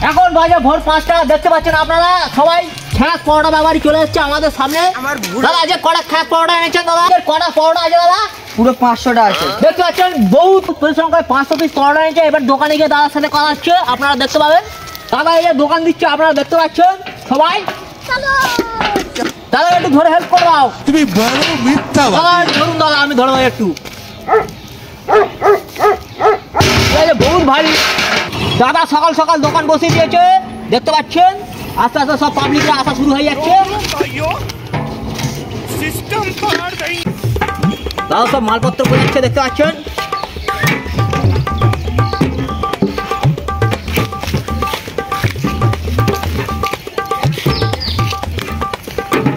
এখন বাজে ভোর 5টা, দেখতে পাচ্ছেন আপনারা সবাই খ্যাস পরোটা ব্যাপারী চলে এসেছে আমাদের সামনে। দাদা যে কটা খ্যাস পরোটা এনেছেন দাদা, কটা পরোটা আছে দাদা? পুরো 500টা আছে। দেখতে পাচ্ছেন বহুত পরিশ্রম করে 500 পিস পরোটা এনেছে। এবার দোকানে গিয়ে দাদার সাথে কথা হচ্ছে, আপনারা দেখতে পাবেন। দাদা এই যে দোকান দিচ্ছে, আপনারা দেখতে পাচ্ছেন সবাই। দাদা একটু ধরে হেল্প করে দাও। তুমি বড় মিথ্যা দাদা ধরুন দাদা, আমি ধরবো একটু। বহুত ভারী। দাদা সকাল সকাল দোকান বসে দিয়েছে, দেখতে পাচ্ছেন। আস্তে আস্তে সব পাবলিকরা আসা শুরু হয়ে যাচ্ছে। দাদা সব মালপত্র করে যাচ্ছে, দেখতে পাচ্ছেন।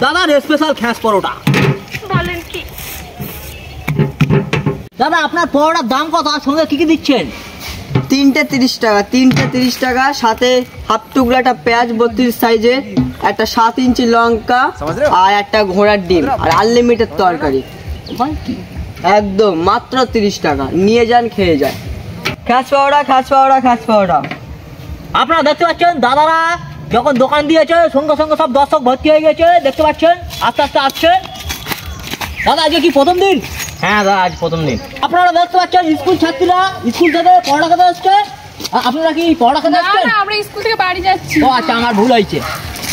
দাদার স্পেশাল খ্যাস পরোটা। বলেন কি দাদা আপনার পরোটার দাম কত, আর সঙ্গে কি কি দিচ্ছেন? 3টে 30 টাকা, 3টে 30 টাকা, সাথে হাফ টুকরা একটা পেঁয়াজ 32 সাইজের, একটা 7 ইঞ্চি লঙ্কা, আর একটা ঘোড়ার ডিম, আর আনলিমিটেড তরকারি। একদম মাত্র 30 টাকা, নিয়ে যান খেয়ে যান। খ্যাস পাউডার, খ্যাস পাউডার, খ্যাস পাউডার। আপনারা দেখতে পাচ্ছেন দাদারা যখন দোকান দিয়েছে সঙ্গে সঙ্গে সব দর্শক ভর্তি হয়ে গেছে, দেখতে পাচ্ছেন। আস্তে আস্তে আসছে। দাদা আজকে কি প্রথম দিন? হ্যাঁ দাদা আজ প্রথম দিন। আপনারা দেখতে পাচ্ছেন স্কুল ছাত্রীরা স্কুল থেকে পড়া খেতে আসছে। আপনারা কি পড়া খেতে আসছেন? না, আমরা স্কুল থেকে বাড়ি যাচ্ছি। ও আচ্ছা, আমার ভুল হয়েছে।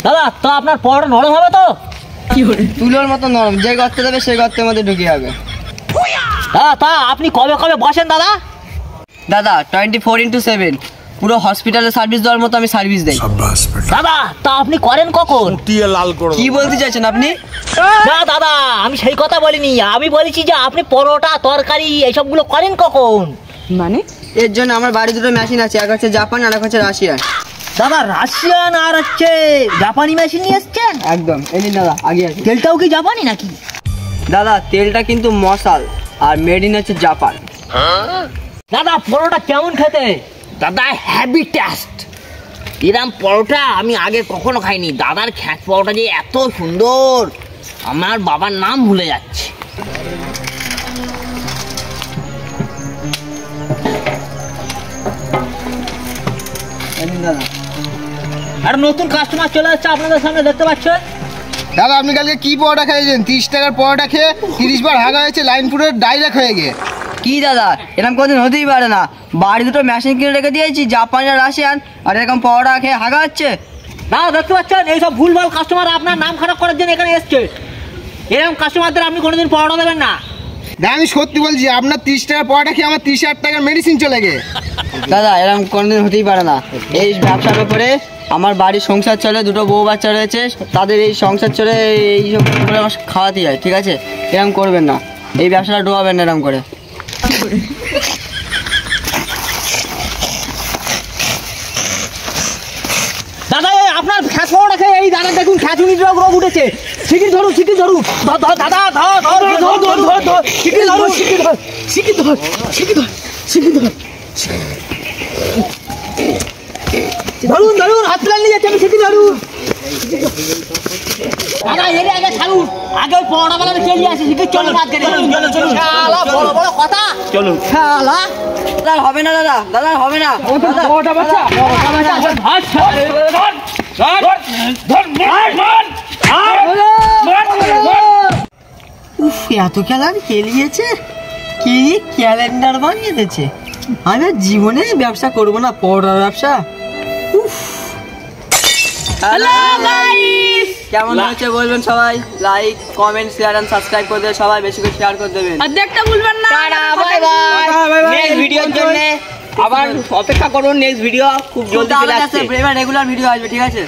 দাদা তো আপনার পড়াটা নরম হবে তো? তুলোর মতো নরম, যে গর্তে দেবে সেই গর্তের মধ্যে ঢুকে যাবে। দাদা তা আপনি কবে কবে বসেন দাদা? দাদা 24x7 পুরো হসপিটালে সার্ভিস দেওয়ার মতো আমি সার্ভিস দেই। দাদা তা আপনি করেন কখন? লাল করে কি বলতে চাইছেন আপনি? না দাদা আমি সেই কথা বলিনি, আমি বলেছি যে আপনি পরোটা তরকারি এইসবগুলো করেন কখন? মানে এর জন্য আমার বাড়ি দুটো মেশিন আছে, এক হচ্ছে জাপান আর এক হচ্ছে রাশিয়ান। দাদা রাশিয়ান আর হচ্ছে জাপানি মেশিন নিয়ে এসছেন? একদম। এই নিন দাদা, আগে আছে। তেলটাও কি জাপানি নাকি? দাদা তেলটা কিন্তু মশাল, আর মেড ইন হচ্ছে জাপান। দাদা পরোটা কেমন খেতে? দাদা হ্যাভি টেস্ট। এরম পরোটা আমি আগে কখনো খাইনি। দাদার খ্যাস পরোটা যে এত সুন্দর, আমার বাবার নাম ভুলে যাচ্ছে। দাদা আর নতুন কাস্টমার চলে আসছে আপনাদের সামনে, দেখতে পাচ্ছেন। দাদা আপনি কালকে কি পরোটা খেয়েছেন? 30 টাকার পরোটা খেয়ে 30 বার হাগা হয়েছে, লাইন পুরো ডাইরেক্ট হয়ে গিয়ে। কি দাদা এরকম কোনদিন হতেই পারে না। বাড়ি দুটো মেশিন কিনে রেখে দিয়েছি, জাপান আর রাশিয়ান, আর এরকম পরোটা খেয়ে হাগা হচ্ছে। দাদা দেখতে পাচ্ছেন এইসব ভুলভাল কাস্টমার আপনার নাম খারাপ করার জন্য এখানে এসছে। এরকম কাস্টমারদের আপনি কোনোদিন পরোটা দেবেন না। দাদা আমি সত্যি বলছি, আপনার 30 টাকার পরোটা খেয়ে আমার 30,000 টাকার মেডিসিন চলে গিয়ে। দাদা এরকম কোনদিন হতেই পারে না। এই ব্যবসার ব্যাপারে আমার বাড়ির সংসার চলে, দুটো বউ বাচ্চা রয়েছে, তাদের এই সংসার চলে, এইসব করে আমার খাওয়াতে যায়। ঠিক আছে, এরকম করবেন না, এই ব্যবসাটা ডোবাবেন না এরকম করে। দাদা আপনার খ্যাস পরোটা খেয়ে এই দাদা দেখুন খ্যাচুনি রোগ উঠেছে। শিগগির ধরুন, শিগগির ধরুন। দাদা ধর শিগগির ধরুন, শিগগির ধর, শিগগির ধর, শিগগির ধর, শিগগির ধর। ধরুন ধরুন, হাসপাতাল নিয়ে যাচ্ছে, আমি শিগগির ধরুন। দাদা এর আগে ছাড়ুন, আগে ওই পরোটা বেলা চলে আসি। শিগগির চলুন, শালা বড় বড় কথা। চলুন শালা। দাদা হবে না, দাদা দাদা হবে না। পরোটা বাচ্চা উফ, এত খেলার খেলিয়েছে, কি ক্যালেন্ডার বানিয়ে দিয়েছে। আমি আর জীবনে ব্যবসা করবো না, পরোটার ব্যবসা। উফ। হ্যালো গাইস, কেমন হচ্ছে বলবেন সবাই। Like comment share and subscribe করে দেবেন সবাই, বেশি করে শেয়ার করে দেবেন। আর দেখতে ভুলবেন না। Bye bye. নেক্সট ভিডিওর জন্য আবার অপেক্ষা করুন। নেক্সট ভিডিও খুব জলদি চলে আসছে। এবার রেগুলার ভিডিও আসবে, ঠিক আছে।